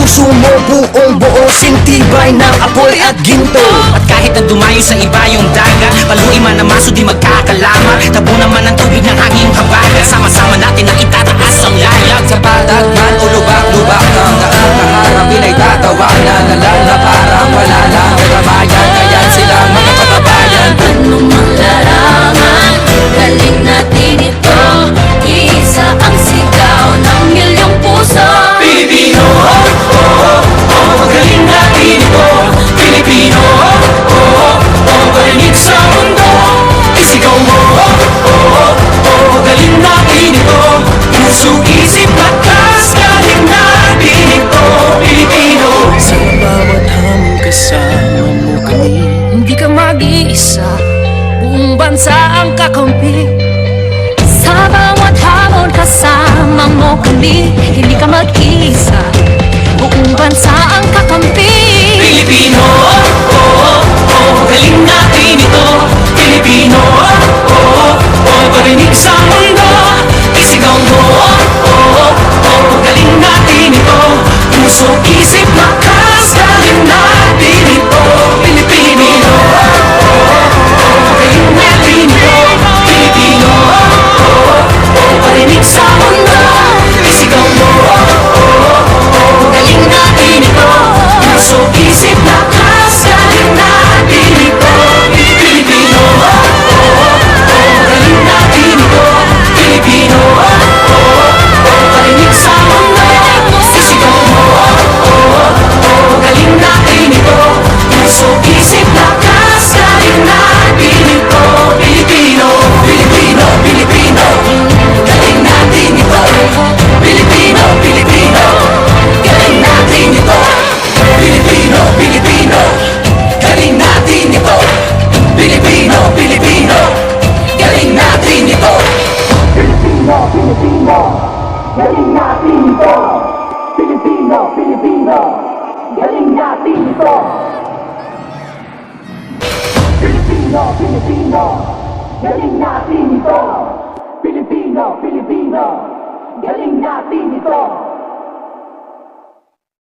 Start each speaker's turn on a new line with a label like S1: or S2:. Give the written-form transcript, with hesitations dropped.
S1: puso mo buong buo, sintibay ng apoy at ginto.
S2: At kahit na dumayo sa iba yung dagat, paluin man ang maso di magkakalama, tabo naman ang tubig ng hanging habagat. Sama-sama natin na itataas ang layag.
S3: Sa palag man o lubak-lubak ng daan, kaharapin ay tatawanan na lang na parang wala lang katamayan. Kaya silang mga kababayan,
S4: Ano mang larangan, galing natin ito. Isa ang sigaw ng milyong puso.
S2: Pilipino, oh, oh, oh, magaling natin ito. Pilipino, oh, oh, oh, marinig sa mundo. Isigaw mo, oh, oh, oh, magaling natin ito. Puso, isip, lakas, galing natin ito. Pilipino.
S1: Sa bawat hamon kasama mo kami,
S4: Hindi ka mag-iisa, buong bansa ang kakampi. Sa bawat hamon kasama mo kami. Hindi ka mag-iisa, buong bansa ang kakampi.
S2: Pilipino, oh, oh, oh, galing natin ito. Pilipino, oh, oh, oh, parinig sa mundo. Isigaw mo, oh, oh, oh, galing natin ito. Puso, isip, lakas, galing natin ito. Pilipino, oh, oh, oh, galing natin ito. Pilipino, oh, oh, oh, parinig sa mundo. Isigaw mo, oh, oh, oh, galing natin ito. Puso, isip, lakas, galing natin ito. Pilipino, oh, oh, oh, galing natin ito. Pilipino, oh, oh, oh, parinig sa mundo. Isigaw mo, oh, oh, oh, galing natin ito. Puso, isip, lakas, galing natin ito. Pilipino, Pilipino, Pilipino, galing natin ito. Pilipino, Pilipino, galing natin ito. Pilipino, Pilipino, galing natin ito. Pilipino, Pilipino, galing natin ito. Pilipino, Pilipino, galing natin ito. Pilipino, Pilipino, galing natin ito. Pilipino, Pilipino, galing natin ito. Pilipino, Pilipino, galing natin ito.